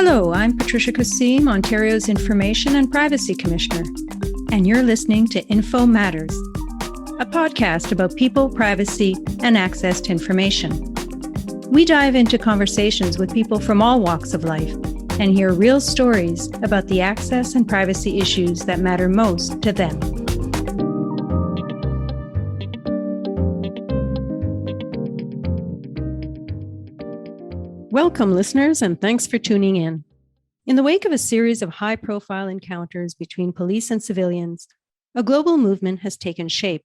Hello, I'm Patricia Kosseim, Ontario's Information and Privacy Commissioner, and you're listening to Info Matters, a podcast about people, privacy, and access to information. We dive into conversations with people from all walks of life and hear real stories about the access and privacy issues that matter most to them. Welcome, listeners, and thanks for tuning in. In the wake of a series of high-profile encounters between police and civilians, a global movement has taken shape,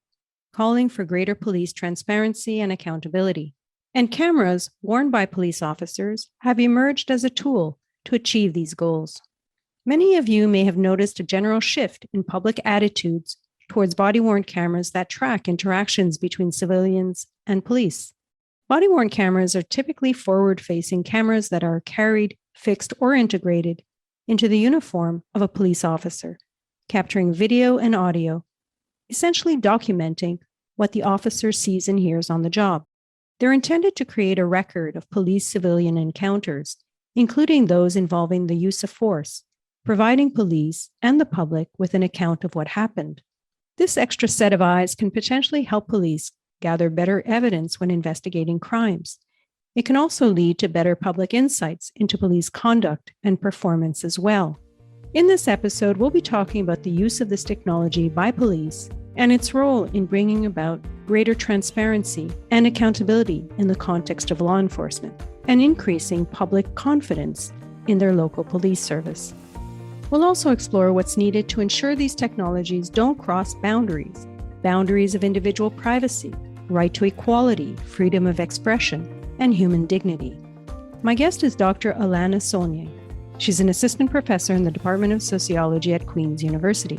calling for greater police transparency and accountability. And cameras worn by police officers have emerged as a tool to achieve these goals. Many of you may have noticed a general shift in public attitudes towards body-worn cameras that track interactions between civilians and police. Body-worn cameras are typically forward-facing cameras that are carried, fixed, or integrated into the uniform of a police officer, capturing video and audio, essentially documenting what the officer sees and hears on the job. They're intended to create a record of police-civilian encounters, including those involving the use of force, providing police and the public with an account of what happened. This extra set of eyes can potentially help police gather better evidence when investigating crimes. It can also lead to better public insights into police conduct and performance as well. In this episode, we'll be talking about the use of this technology by police and its role in bringing about greater transparency and accountability in the context of law enforcement and increasing public confidence in their local police service. We'll also explore what's needed to ensure these technologies don't cross boundaries of individual privacy, right to equality, freedom of expression, and human dignity. My guest is Dr. Alana Saulnier. She's an assistant professor in the Department of Sociology at Queen's University.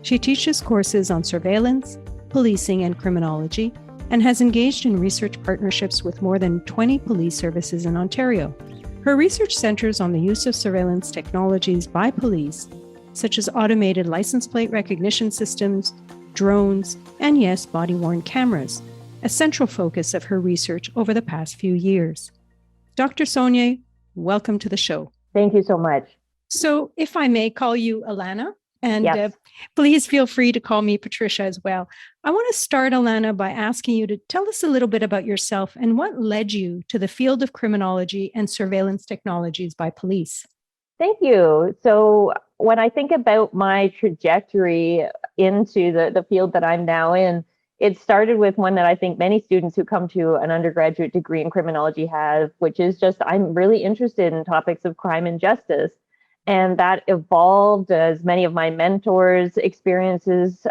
She teaches courses on surveillance, policing, and criminology, and has engaged in research partnerships with more than 20 police services in Ontario. Her research centers on the use of surveillance technologies by police, such as automated license plate recognition systems, drones, and yes, body-worn cameras, a central focus of her research over the past few years. Dr. Saulnier, welcome to the show. Thank you so much. So if I may call you Alana, and Yes. Please feel free to call me Patricia as well. I want to start, Alana, by asking you to tell us a little bit about yourself and what led you to the field of criminology and surveillance technologies by police. Thank you. So when I think about my trajectory into the field that I'm now in, it started with one that I think many students who come to an undergraduate degree in criminology have, which is just I'm really interested in topics of crime and justice. And that evolved as many of my mentors' experiences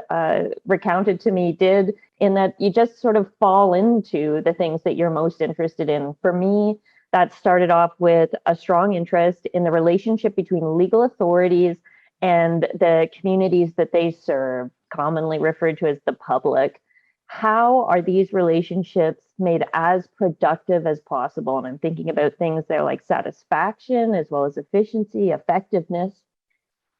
recounted to me did, in that you just sort of fall into the things that you're most interested in. For me, that started off with a strong interest in the relationship between legal authorities and the communities that they serve, commonly referred to as the public. How are these relationships made as productive as possible? And I'm thinking about things that are like satisfaction as well as efficiency, effectiveness.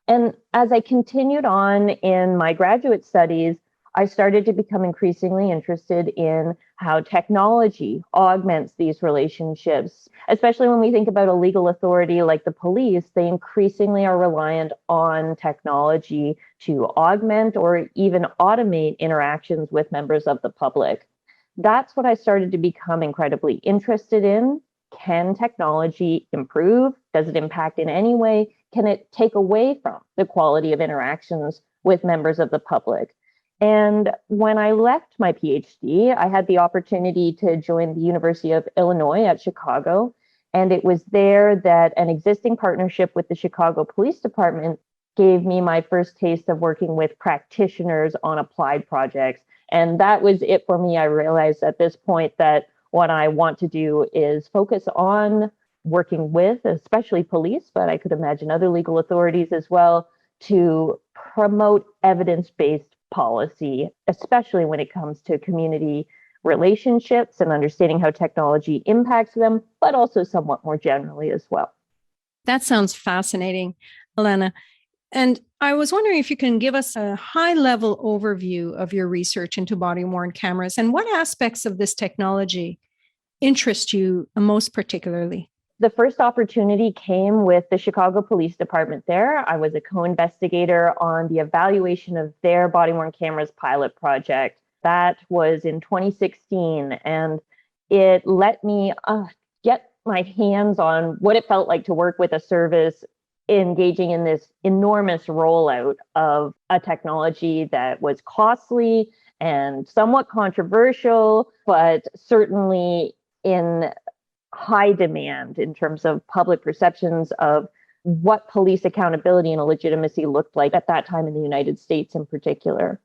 And as I continued on in my graduate studies, I started to become increasingly interested in how technology augments these relationships, especially when we think about a legal authority like the police. They increasingly are reliant on technology to augment or even automate interactions with members of the public. That's what I started to become incredibly interested in. Can technology improve? Does it impact in any way? Can it take away from the quality of interactions with members of the public? And when I left my PhD, I had the opportunity to join the University of Illinois at Chicago. And it was there that an existing partnership with the Chicago Police Department gave me my first taste of working with practitioners on applied projects. And that was it for me. I realized at this point that what I want to do is focus on working with, especially police, but I could imagine other legal authorities as well, to promote evidence-based policy, especially when it comes to community relationships and understanding how technology impacts them, but also somewhat more generally as well. That sounds fascinating, Alana. And I was wondering if you can give us a high-level overview of your research into body-worn cameras and what aspects of this technology interest you most particularly. The first opportunity came with the Chicago Police Department there. I was a co-investigator on the evaluation of their body-worn cameras pilot project. That was in 2016, and it let me get my hands on what it felt like to work with a service engaging in this enormous rollout of a technology that was costly and somewhat controversial, but certainly in high demand in terms of public perceptions of what police accountability and legitimacy looked like at that time in the United States in particular.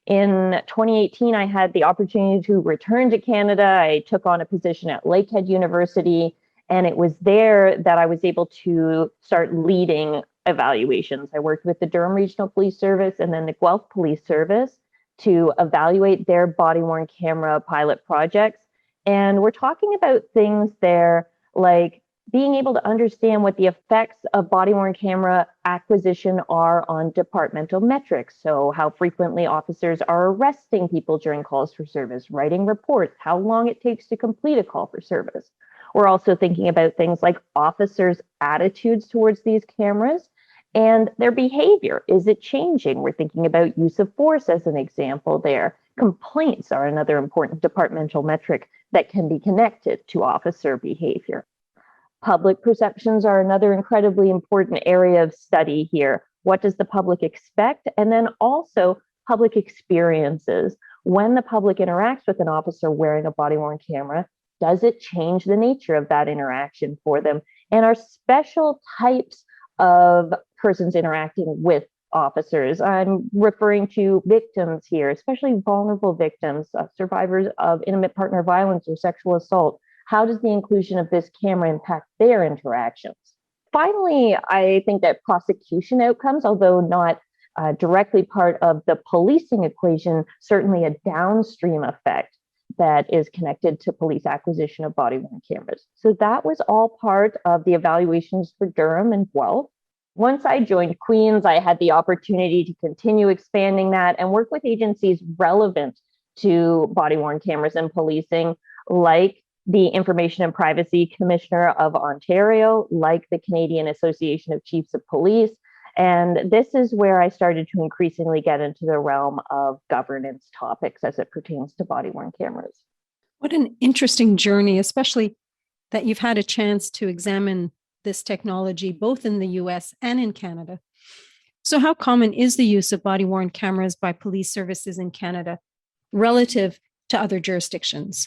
In 2018, I had the opportunity to return to Canada. I took on a position at Lakehead University, and it was there that I was able to start leading evaluations. I worked with the Durham Regional Police Service and then the Guelph Police Service to evaluate their body-worn camera pilot projects. And we're talking about things there like being able to understand what the effects of body-worn camera acquisition are on departmental metrics. So how frequently officers are arresting people during calls for service, writing reports, how long it takes to complete a call for service. We're also thinking about things like officers' attitudes towards these cameras and their behavior. Is it changing? We're thinking about use of force as an example there. Complaints are another important departmental metric that can be connected to officer behavior. Public perceptions are another incredibly important area of study here. What does the public expect? And then also public experiences. When the public interacts with an officer wearing a body-worn camera, does it change the nature of that interaction for them? And are special types of persons interacting with officers? I'm referring to victims here, especially vulnerable victims, survivors of intimate partner violence or sexual assault. How does the inclusion of this camera impact their interactions? Finally, I think that prosecution outcomes, although not directly part of the policing equation, certainly a downstream effect that is connected to police acquisition of body-worn cameras. So that was all part of the evaluations for Durham and Guelph. Once I joined Queen's, I had the opportunity to continue expanding that and work with agencies relevant to body-worn cameras and policing, like the Information and Privacy Commissioner of Ontario, like the Canadian Association of Chiefs of Police. And this is where I started to increasingly get into the realm of governance topics as it pertains to body-worn cameras. What an interesting journey, especially that you've had a chance to examine this technology both in the US and in Canada. So how common is the use of body-worn cameras by police services in Canada relative to other jurisdictions?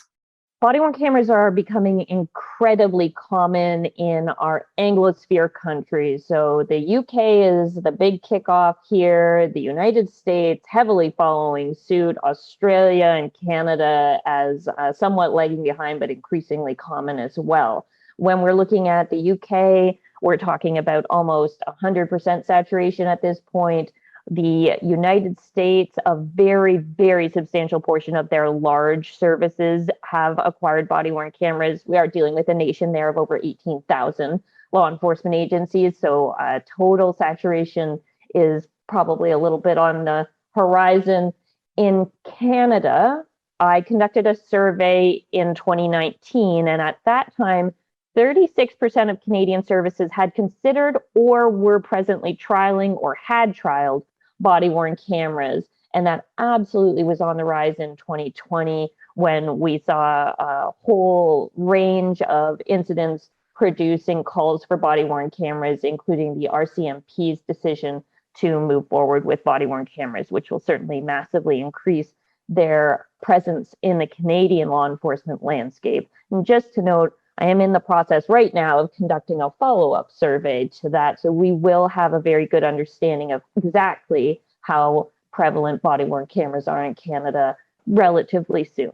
Body-worn cameras are becoming incredibly common in our Anglosphere countries. So the UK is the big kickoff here, the United States heavily following suit, Australia and Canada as somewhat lagging behind, but increasingly common as well. When we're looking at the UK, we're talking about almost 100% saturation at this point. The United States, a very, very substantial portion of their large services have acquired body-worn cameras. We are dealing with a nation there of over 18,000 law enforcement agencies. So total saturation is probably a little bit on the horizon. In Canada, I conducted a survey in 2019, and at that time, 36% of Canadian services had considered or were presently trialing or had trialed body-worn cameras. And that absolutely was on the rise in 2020 when we saw a whole range of incidents producing calls for body-worn cameras, including the RCMP's decision to move forward with body-worn cameras, which will certainly massively increase their presence in the Canadian law enforcement landscape. And just to note, I am in the process right now of conducting a follow-up survey to that. So we will have a very good understanding of exactly how prevalent body-worn cameras are in Canada relatively soon.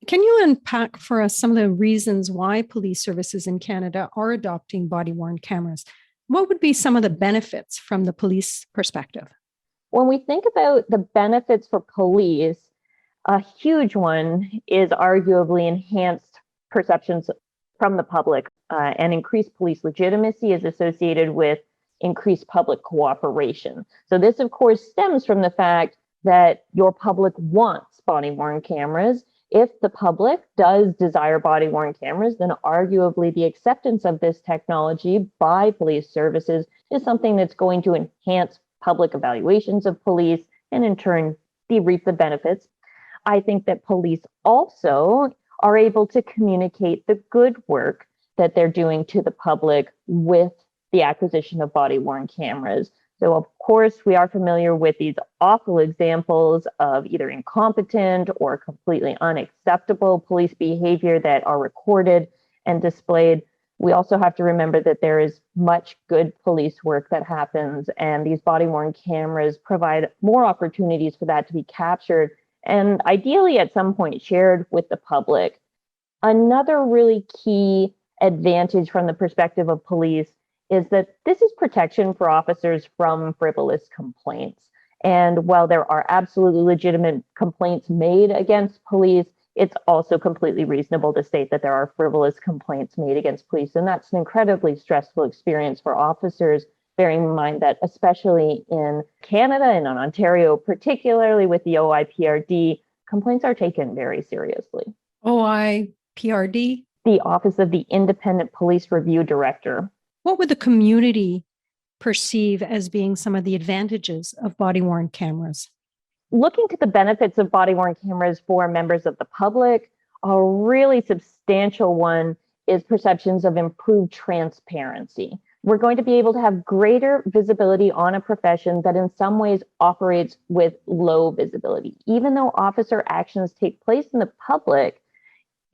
Can you unpack for us some of the reasons why police services in Canada are adopting body-worn cameras? What would be some of the benefits from the police perspective? When we think about the benefits for police, a huge one is arguably enhanced perceptions from the public, and increased police legitimacy is associated with increased public cooperation. So this, of course, stems from the fact that your public wants body-worn cameras. If the public does desire body-worn cameras, then arguably the acceptance of this technology by police services is something that's going to enhance public evaluations of police and in turn, they reap the benefits. I think that police also are able to communicate the good work that they're doing to the public with the acquisition of body-worn cameras. So, of course, we are familiar with these awful examples of either incompetent or completely unacceptable police behavior that are recorded and displayed. We also have to remember that there is much good police work that happens, and these body-worn cameras provide more opportunities for that to be captured and ideally at some point shared with the public. Another really key advantage from the perspective of police is that this is protection for officers from frivolous complaints. And while there are absolutely legitimate complaints made against police, it's also completely reasonable to state that there are frivolous complaints made against police. And that's an incredibly stressful experience for officers, bearing in mind that especially in Canada and in Ontario, particularly with the OIPRD, complaints are taken very seriously. OIPRD? The Office of the Independent Police Review Director. What would the community perceive as being some of the advantages of body-worn cameras? Looking to the benefits of body-worn cameras for members of the public, a really substantial one is perceptions of improved transparency. We're going to be able to have greater visibility on a profession that in some ways operates with low visibility. Even though officer actions take place in the public,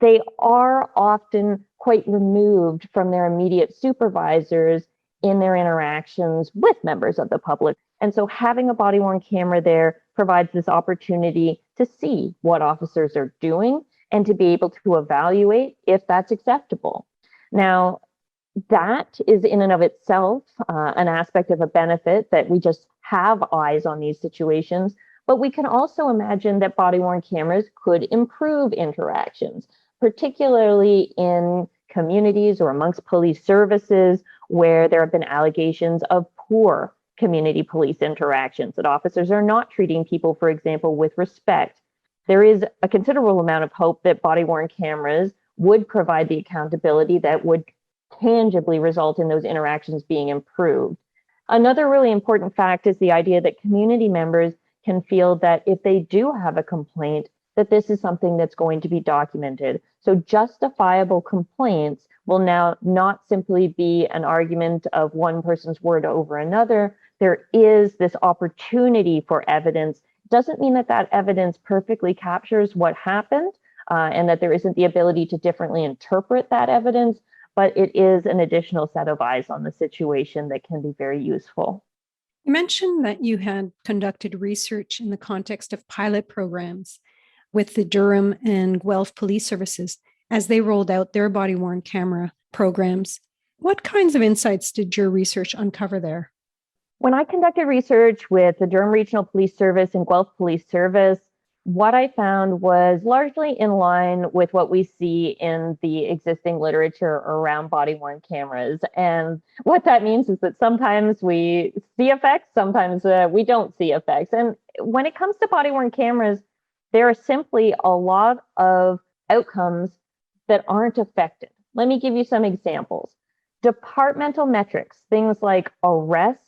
they are often quite removed from their immediate supervisors in their interactions with members of the public. And so having a body-worn camera there provides this opportunity to see what officers are doing and to be able to evaluate if that's acceptable. Now, that is in and of itself an aspect of a benefit that we just have eyes on these situations, but we can also imagine that body-worn cameras could improve interactions, particularly in communities or amongst police services where there have been allegations of poor community police interactions, that officers are not treating people, for example, with respect. There is a considerable amount of hope that body-worn cameras would provide the accountability that would tangibly result in those interactions being improved. Another really important fact is the idea that community members can feel that if they do have a complaint, that this is something that's going to be documented. So justifiable complaints will now not simply be an argument of one person's word over another. There is this opportunity for evidence. Doesn't mean that that evidence perfectly captures what happened and that there isn't the ability to differently interpret that evidence, but it is an additional set of eyes on the situation that can be very useful. You mentioned that you had conducted research in the context of pilot programs with the Durham and Guelph Police Services as they rolled out their body-worn camera programs. What kinds of insights did your research uncover there? When I conducted research with the Durham Regional Police Service and Guelph Police Service, what I found was largely in line with what we see in the existing literature around body-worn cameras. And what that means is that sometimes we see effects, sometimes we don't see effects. And when it comes to body-worn cameras, there are simply a lot of outcomes that aren't affected. Let me give you some examples. Departmental metrics, things like arrests,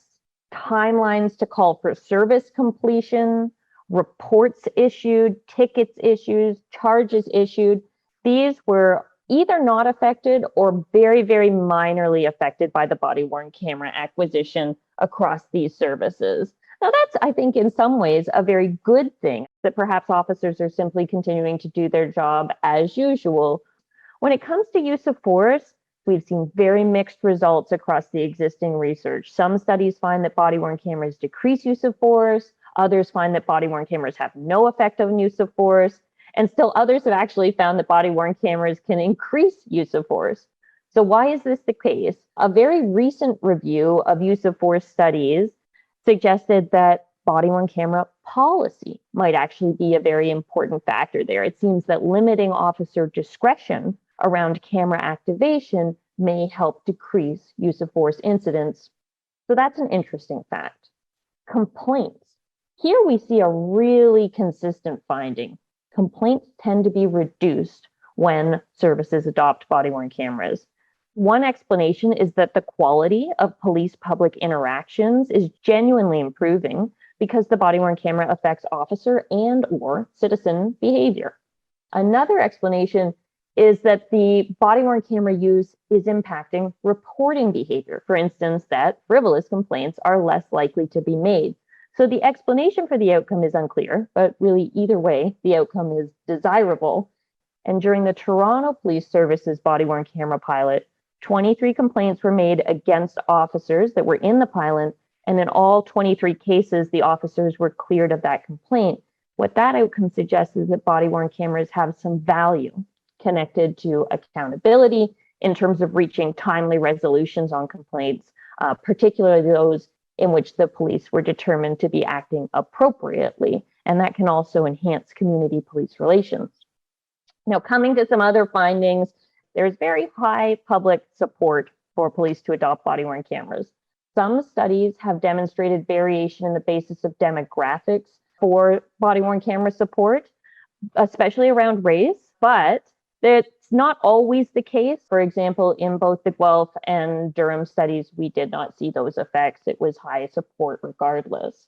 timelines to call for service completion, reports issued, tickets issued, charges issued. These were either not affected or very, very minorly affected by the body-worn camera acquisition across these services. Now, that's, I think, in some ways, a very good thing, that perhaps officers are simply continuing to do their job as usual. When it comes to use of force, we've seen very mixed results across the existing research. Some studies find that body-worn cameras decrease use of force. Others find that body-worn cameras have no effect on use of force. And still others have actually found that body-worn cameras can increase use of force. So why is this the case? A very recent review of use of force studies suggested that body-worn camera policy might actually be a very important factor there. It seems that limiting officer discretion around camera activation may help decrease use of force incidents. So that's an interesting fact. Complaints. Here we see a really consistent finding. complaints tend to be reduced when services adopt body-worn cameras. One explanation is that the quality of police-public interactions is genuinely improving because the body-worn camera affects officer and or citizen behavior. Another explanation is that the body-worn camera use is impacting reporting behavior. For instance, that frivolous complaints are less likely to be made. So the explanation for the outcome is unclear, but really either way, the outcome is desirable. And during the Toronto Police Service's body-worn camera pilot, 23 complaints were made against officers that were in the pilot, and in all 23 cases, the officers were cleared of that complaint. What that outcome suggests is that body-worn cameras have some value connected to accountability in terms of reaching timely resolutions on complaints, particularly those in which the police were determined to be acting appropriately. And that can also enhance community police relations. Now, coming to some other findings, there's very high public support for police to adopt body-worn cameras. Some studies have demonstrated variation in the basis of demographics for body-worn camera support, especially around race, but that's not always the case. For example, in both the Guelph and Durham studies, we did not see those effects. It was high support regardless.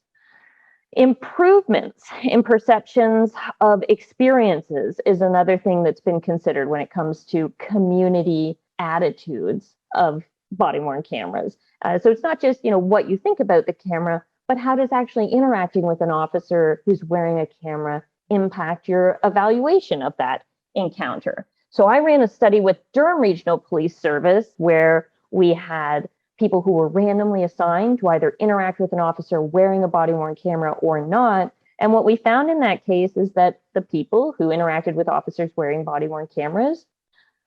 Improvements in perceptions of experiences is another thing that's been considered when it comes to community attitudes of body-worn cameras. So it's not just, what you think about the camera, but how does actually interacting with an officer who's wearing a camera impact your evaluation of that encounter? So I ran a study with Durham Regional Police Service where we had people who were randomly assigned to either interact with an officer wearing a body-worn camera or not. And what we found in that case is that the people who interacted with officers wearing body-worn cameras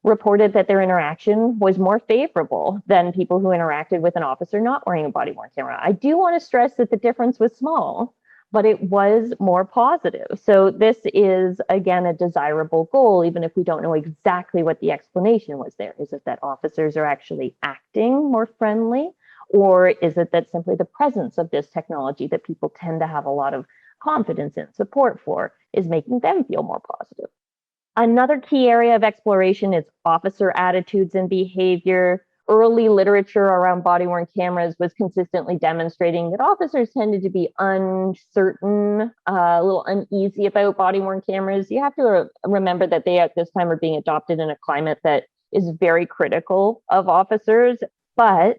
reported that their interaction was more favorable than people who interacted with an officer not wearing a body-worn camera. I do want to stress that the difference was small, but it was more positive. So this is, again, a desirable goal, even if we don't know exactly what the explanation was there. Is it that officers are actually acting more friendly? Or is it that simply the presence of this technology that people tend to have a lot of confidence and support for is making them feel more positive? Another key area of exploration is officer attitudes and behavior. Early literature around body-worn cameras was consistently demonstrating that officers tended to be uncertain, a little uneasy about body-worn cameras. You have to remember that they at this time are being adopted in a climate that is very critical of officers. But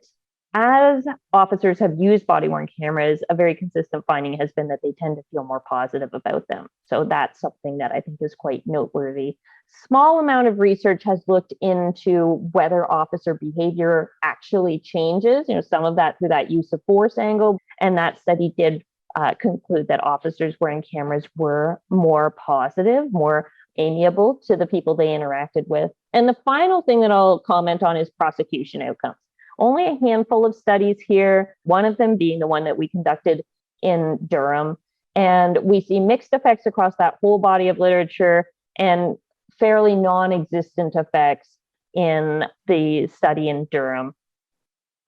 as officers have used body-worn cameras, a very consistent finding has been that they tend to feel more positive about them. So that's something that I think is quite noteworthy. Small amount of research has looked into whether officer behavior actually changes, some of that through that use of force angle. And that study did conclude that officers wearing cameras were more positive, more amiable to the people they interacted with. And the final thing that I'll comment on is prosecution outcomes. Only a handful of studies here, one of them being the one that we conducted in Durham. And we see mixed effects across that whole body of literature and fairly non-existent effects in the study in Durham.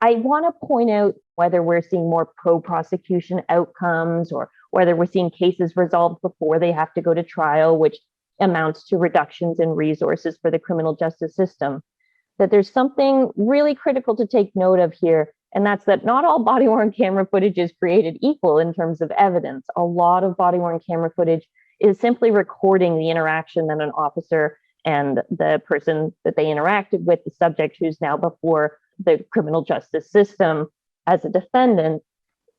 I want to point out whether we're seeing more pro-prosecution outcomes or whether we're seeing cases resolved before they have to go to trial, which amounts to reductions in resources for the criminal justice system. That there's something really critical to take note of here, and that's that not all body-worn camera footage is created equal in terms of evidence. A lot of body-worn camera footage is simply recording the interaction that an officer and the person that they interacted with, the subject who's now before the criminal justice system as a defendant,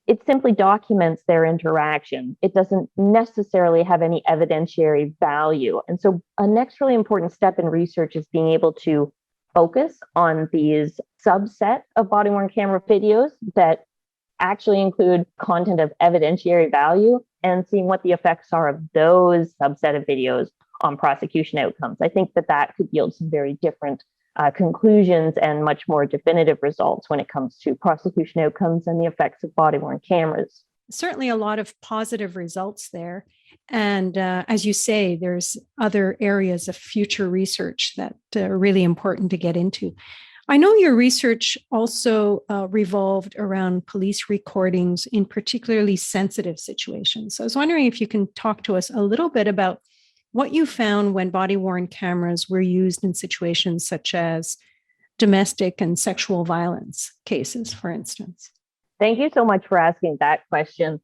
it simply documents their interaction. It doesn't necessarily have any evidentiary value. And so a next really important step in research is being able to focus on these subset of body-worn camera videos that actually include content of evidentiary value and seeing what the effects are of those subset of videos on prosecution outcomes. I think that could yield some very different conclusions and much more definitive results when it comes to prosecution outcomes and the effects of body-worn cameras. Certainly a lot of positive results there. And as you say, there's other areas of future research that are really important to get into. I know your research also revolved around police recordings in particularly sensitive situations. So I was wondering if you can talk to us a little bit about what you found when body-worn cameras were used in situations such as domestic and sexual violence cases, for instance. Thank you so much for asking that question.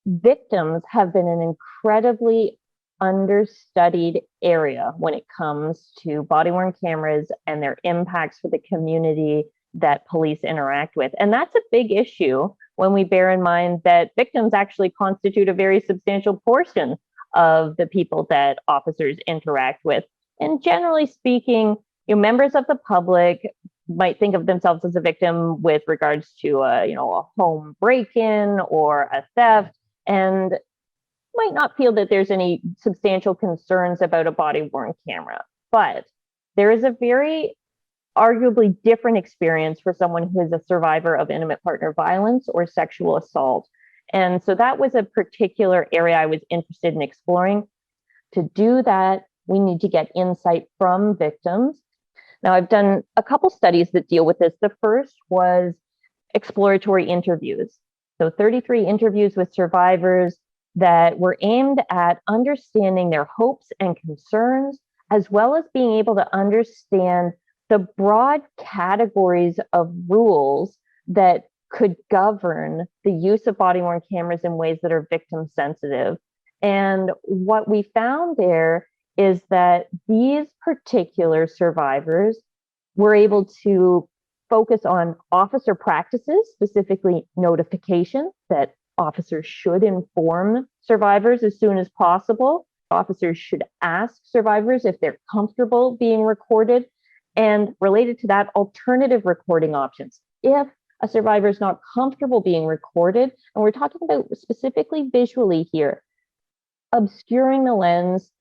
Victims have been an incredibly understudied area when it comes to body-worn cameras and their impacts for the community that police interact with. And that's a big issue when we bear in mind that victims actually constitute a very substantial portion of the people that officers interact with. And generally speaking, members of the public might think of themselves as a victim with regards to a home break-in or a theft, and might not feel that there's any substantial concerns about a body-worn camera. But there is a very arguably different experience for someone who is a survivor of intimate partner violence or sexual assault. And so that was a particular area I was interested in exploring. To do that, we need to get insight from victims. Now, I've done a couple studies that deal with this. The first was exploratory interviews. So 33 interviews with survivors that were aimed at understanding their hopes and concerns, as well as being able to understand the broad categories of rules that could govern the use of body-worn cameras in ways that are victim sensitive. And what we found there is that these particular survivors were able to focus on officer practices, specifically notification, that officers should inform survivors as soon as possible. Officers should ask survivors if they're comfortable being recorded. And related to that, alternative recording options. If a survivor is not comfortable being recorded, and we're talking about specifically visually here, obscuring the lens,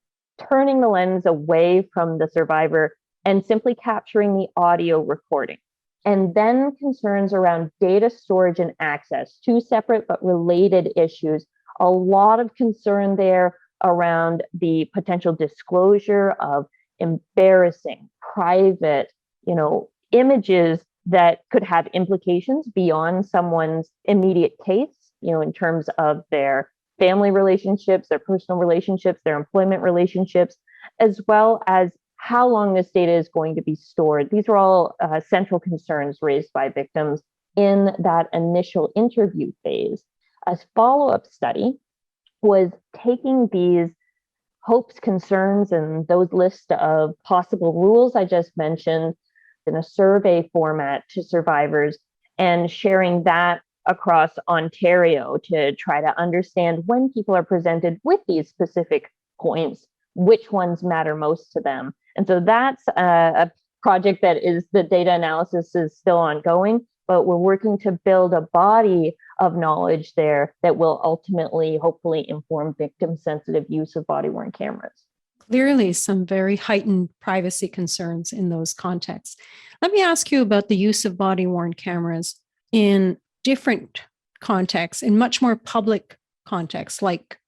turning the lens away from the survivor, and simply capturing the audio recording. And then concerns around data storage and access, two separate but related issues. A lot of concern there around the potential disclosure of embarrassing, private, images that could have implications beyond someone's immediate case, in terms of their family relationships, their personal relationships, their employment relationships, as well as how long this data is going to be stored. These are all central concerns raised by victims in that initial interview phase. A follow-up study was taking these hopes, concerns, and those lists of possible rules I just mentioned in a survey format to survivors and sharing that across Ontario to try to understand when people are presented with these specific points, which ones matter most to them. And so that's a project that is, the data analysis is still ongoing, but we're working to build a body of knowledge there that will ultimately, hopefully, inform victim-sensitive use of body-worn cameras. Clearly, some very heightened privacy concerns in those contexts. Let me ask you about the use of body-worn cameras in different contexts, in much more public contexts, like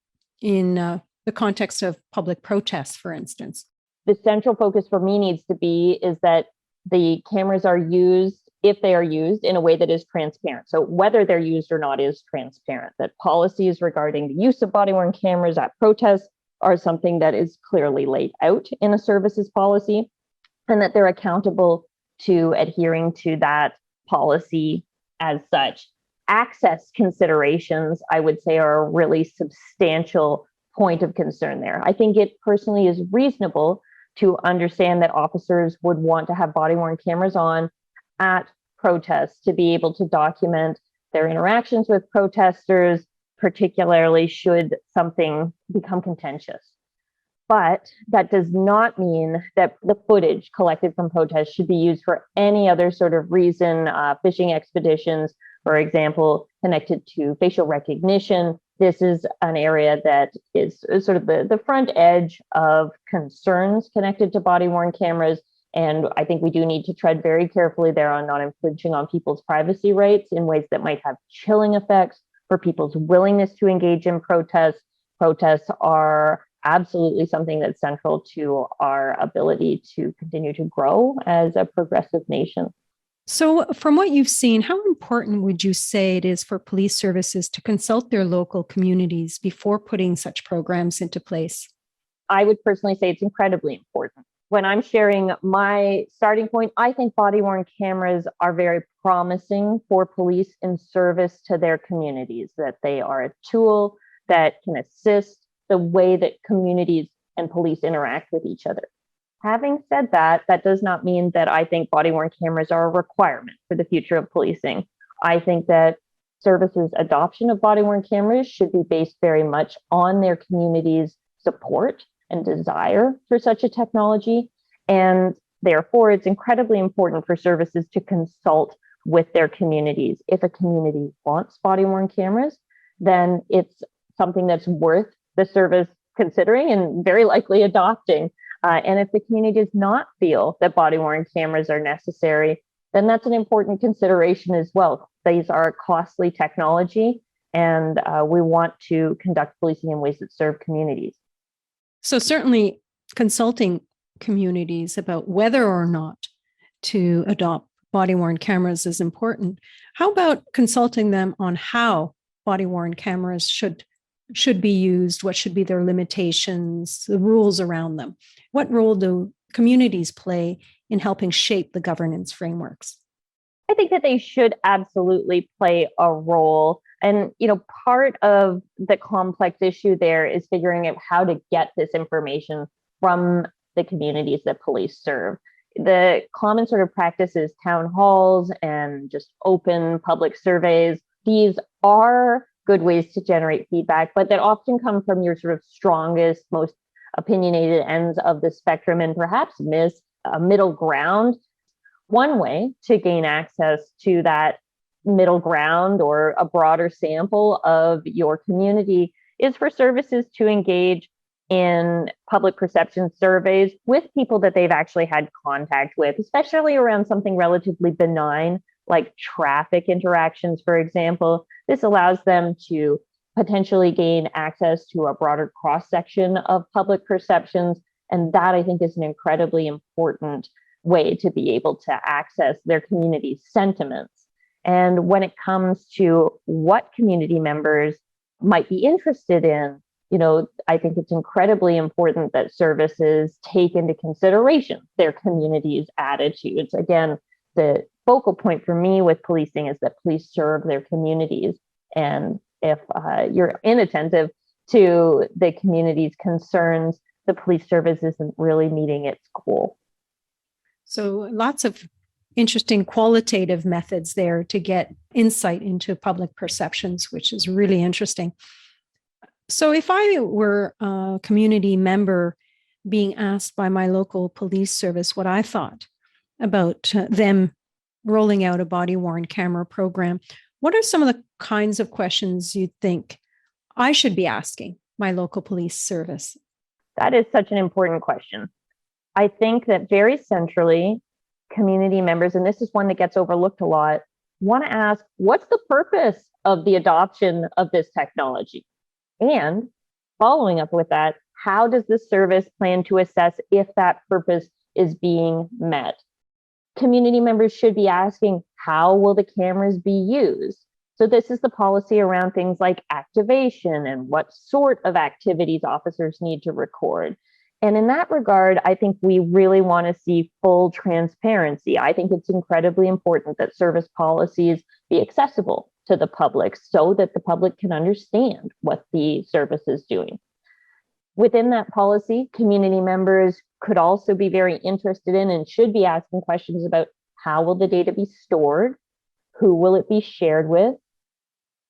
in the context of public protests, for instance. The central focus for me needs to be is that the cameras are used, if they are used, in a way that is transparent. So whether they're used or not is transparent, that policies regarding the use of body-worn cameras at protests are something that is clearly laid out in a services policy, and that they're accountable to adhering to that policy as such. Access considerations, I would say, are a really substantial point of concern there. I think it personally is reasonable to understand that officers would want to have body-worn cameras on at protests to be able to document their interactions with protesters, particularly should something become contentious. But that does not mean that the footage collected from protests should be used for any other sort of reason. Fishing expeditions, for example, connected to facial recognition. This is an area that is sort of the front edge of concerns connected to body-worn cameras. And I think we do need to tread very carefully there on not infringing on people's privacy rights in ways that might have chilling effects for people's willingness to engage in protests. Protests are absolutely something that's central to our ability to continue to grow as a progressive nation. So from what you've seen, how important would you say it is for police services to consult their local communities before putting such programs into place? I would personally say it's incredibly important. When I'm sharing my starting point, I think body-worn cameras are very promising for police in service to their communities, that they are a tool that can assist the way that communities and police interact with each other. Having said that, that does not mean that I think body-worn cameras are a requirement for the future of policing. I think that services' adoption of body-worn cameras should be based very much on their community's support and desire for such a technology. And therefore, it's incredibly important for services to consult with their communities. If a community wants body-worn cameras, then it's something that's worth the service considering and very likely adopting. And if the community does not feel that body-worn cameras are necessary, then that's an important consideration as well. These are costly technology, and we want to conduct policing in ways that serve communities. So certainly consulting communities about whether or not to adopt body-worn cameras is important. How about consulting them on how body-worn cameras should be used? What should be their limitations, the rules around them? What role do communities play in helping shape the governance frameworks? I think that they should absolutely play a role. And, part of the complex issue there is figuring out how to get this information from the communities that police serve. The common sort of practice is town halls and just open public surveys. These are good ways to generate feedback, but that often come from your sort of strongest, most opinionated ends of the spectrum and perhaps miss a middle ground. One way to gain access to that middle ground or a broader sample of your community is for services to engage in public perception surveys with people that they've actually had contact with, especially around something relatively benign like traffic interactions, for example. This allows them to potentially gain access to a broader cross-section of public perceptions. And that, I think, is an incredibly important way to be able to access their community's sentiments. And when it comes to what community members might be interested in, I think it's incredibly important that services take into consideration their community's attitudes. Again, the focal point for me with policing is that police serve their communities. And if you're inattentive to the community's concerns, the police service isn't really meeting its goal. So lots of interesting qualitative methods there to get insight into public perceptions, which is really interesting. So if I were a community member being asked by my local police service what I thought about them rolling out a body-worn camera program, what are some of the kinds of questions you think I should be asking my local police service? That is such an important question. I think that very centrally, community members, and this is one that gets overlooked a lot, want to ask, what's the purpose of the adoption of this technology? And following up with that, how does the service plan to assess if that purpose is being met? Community members should be asking, how will the cameras be used? So this is the policy around things like activation and what sort of activities officers need to record. And in that regard, I think we really want to see full transparency. I think it's incredibly important that service policies be accessible to the public so that the public can understand what the service is doing. Within that policy, community members could also be very interested in and should be asking questions about how will the data be stored? Who will it be shared with?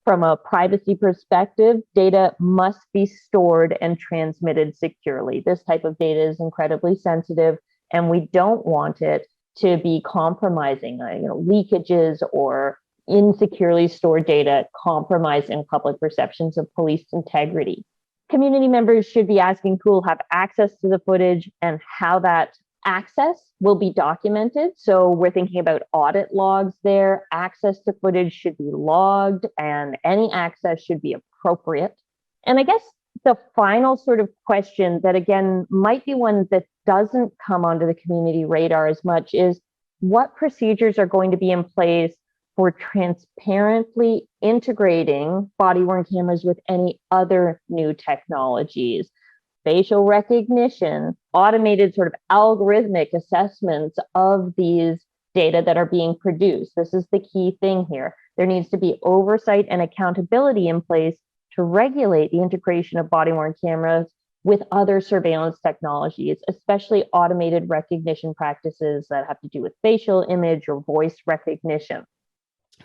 From a privacy perspective, data must be stored and transmitted securely. This type of data is incredibly sensitive, and we don't want it to be compromising. Leakages or insecurely stored data compromising public perceptions of police integrity. Community members should be asking who will have access to the footage and how that access will be documented. So we're thinking about audit logs there. Access to footage should be logged and any access should be appropriate. And I guess the final sort of question that, again, might be one that doesn't come onto the community radar as much is what procedures are going to be in place for transparently integrating body-worn cameras with any other new technologies. facial recognition, automated sort of algorithmic assessments of these data that are being produced. This is the key thing here. There needs to be oversight and accountability in place to regulate the integration of body-worn cameras with other surveillance technologies, especially automated recognition practices that have to do with facial image or voice recognition.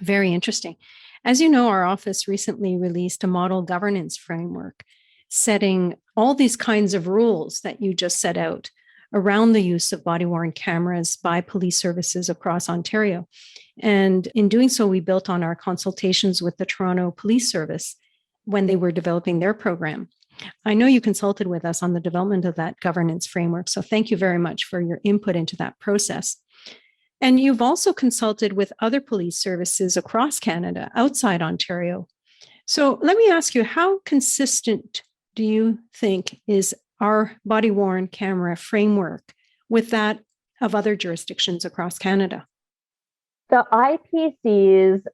Very interesting. As you know, our office recently released a model governance framework setting all these kinds of rules that you just set out around the use of body-worn cameras by police services across Ontario. And in doing so, we built on our consultations with the Toronto Police Service when they were developing their program. I know you consulted with us on the development of that governance framework, so thank you very much for your input into that process. And you've also consulted with other police services across Canada, outside Ontario. So let me ask you, how consistent do you think is our body-worn camera framework with that of other jurisdictions across Canada? The IPC's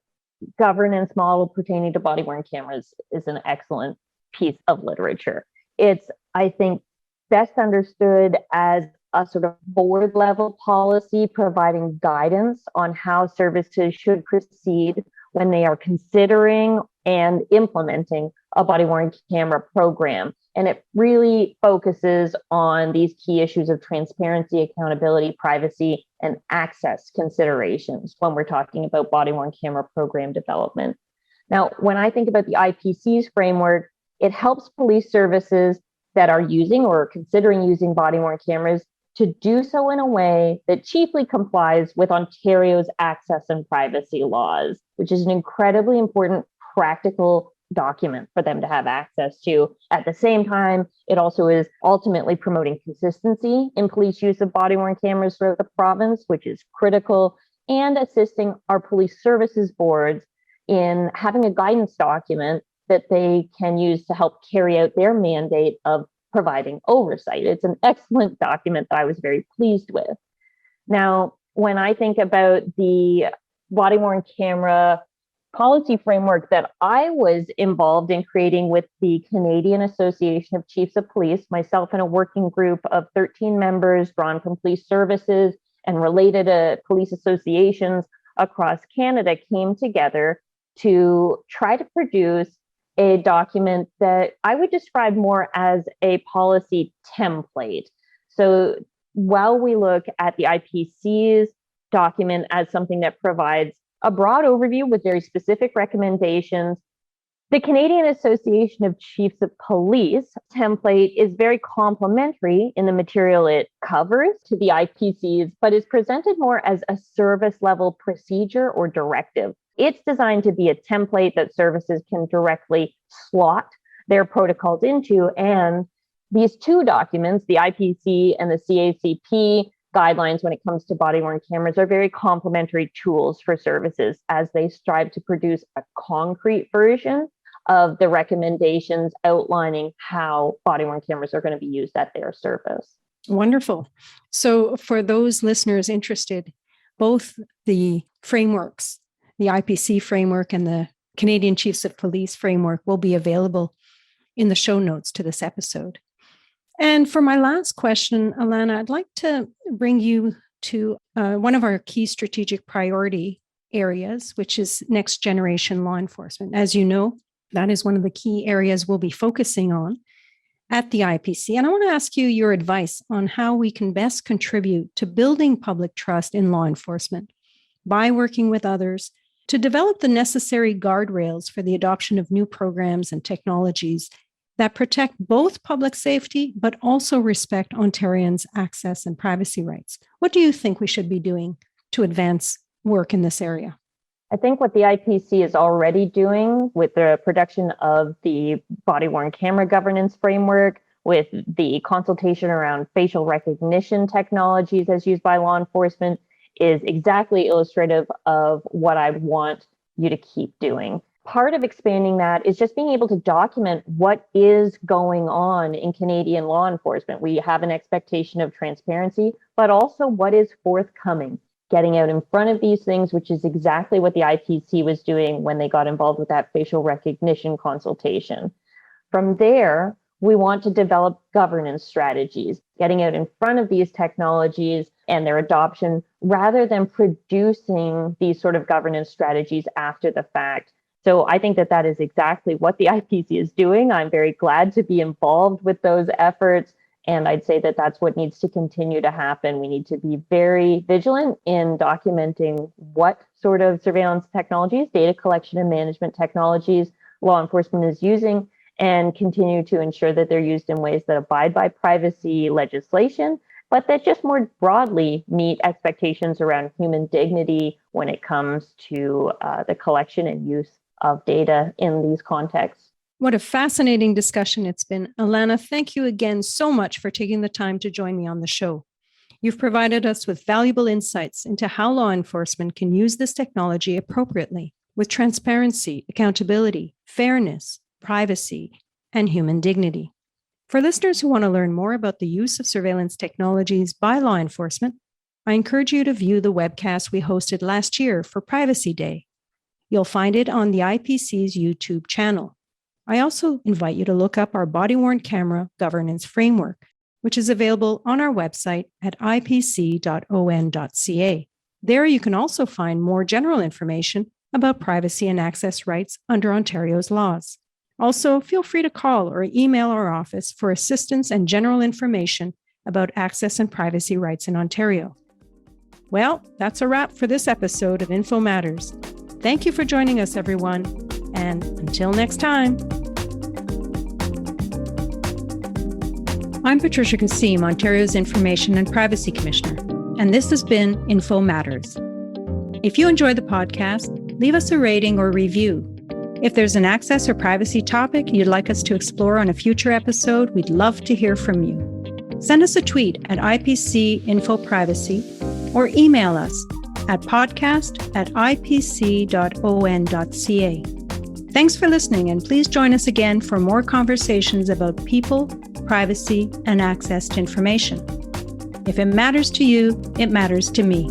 governance model pertaining to body-worn cameras is an excellent piece of literature. It's, I think, best understood as a sort of board level policy providing guidance on how services should proceed when they are considering and implementing a body-worn camera program. And it really focuses on these key issues of transparency, accountability, privacy, and access considerations when we're talking about body-worn camera program development. Now, when I think about the IPC's framework, it helps police services that are using or considering using body-worn cameras to do so in a way that chiefly complies with Ontario's access and privacy laws, which is an incredibly important practical document for them to have access to. At the same time, it also is ultimately promoting consistency in police use of body-worn cameras throughout the province, which is critical, and assisting our police services boards in having a guidance document that they can use to help carry out their mandate of providing oversight. It's an excellent document that I was very pleased with. Now, when I think about the body-worn camera policy framework that I was involved in creating with the Canadian Association of Chiefs of Police, myself and a working group of 13 members drawn from police services and related police associations across Canada came together to try to produce a document that I would describe more as a policy template. So while we look at the IPC's document as something that provides a broad overview with very specific recommendations, the Canadian Association of Chiefs of Police template is very complementary in the material it covers to the IPC's, but is presented more as a service level procedure or directive. It's designed to be a template that services can directly slot their protocols into. And these two documents, the IPC and the CACP guidelines when it comes to body-worn cameras, are very complementary tools for services as they strive to produce a concrete version of the recommendations outlining how body-worn cameras are going to be used at their service. Wonderful. So for those listeners interested, both the frameworks, the IPC framework and the Canadian Chiefs of Police framework, will be available in the show notes to this episode. And for my last question, Alana, I'd like to bring you to one of our key strategic priority areas, which is next generation law enforcement. As you know, that is one of the key areas we'll be focusing on at the IPC. And I want to ask you your advice on how we can best contribute to building public trust in law enforcement by working with others to develop the necessary guardrails for the adoption of new programs and technologies that protect both public safety, but also respect Ontarians' access and privacy rights. What do you think we should be doing to advance work in this area? I think what the IPC is already doing with the production of the body-worn camera governance framework, with the consultation around facial recognition technologies as used by law enforcement, is exactly illustrative of what I want you to keep doing. Part of expanding that is just being able to document what is going on in Canadian law enforcement. We have an expectation of transparency, but also what is forthcoming. Getting out in front of these things, which is exactly what the IPC was doing when they got involved with that facial recognition consultation. From there, we want to develop governance strategies, getting out in front of these technologies and their adoption, rather than producing these sort of governance strategies after the fact. So I think that that is exactly what the IPC is doing. I'm very glad to be involved with those efforts. And I'd say that that's what needs to continue to happen. We need to be very vigilant in documenting what sort of surveillance technologies, data collection and management technologies law enforcement is using, and continue to ensure that they're used in ways that abide by privacy legislation, but that just more broadly meet expectations around human dignity when it comes to the collection and use of data in these contexts. What a fascinating discussion it's been. Alana, thank you again so much for taking the time to join me on the show. You've provided us with valuable insights into how law enforcement can use this technology appropriately, with transparency, accountability, fairness, privacy, and human dignity. For listeners who want to learn more about the use of surveillance technologies by law enforcement, I encourage you to view the webcast we hosted last year for Privacy Day. You'll find it on the IPC's YouTube channel. I also invite you to look up our body-worn camera governance framework, which is available on our website at ipc.on.ca. There you can also find more general information about privacy and access rights under Ontario's laws. Also, feel free to call or email our office for assistance and general information about access and privacy rights in Ontario. Well, that's a wrap for this episode of Info Matters. Thank you for joining us, everyone, and until next time. I'm Patricia Kosseim, Ontario's Information and Privacy Commissioner, and this has been Info Matters. If you enjoyed the podcast, leave us a rating or review. If there's an access or privacy topic you'd like us to explore on a future episode, we'd love to hear from you. Send us a tweet at IPC-InfoPrivacy or email us at podcast@ipc.on.ca. Thanks for listening, and please join us again for more conversations about people, privacy, and access to information. If it matters to you, it matters to me.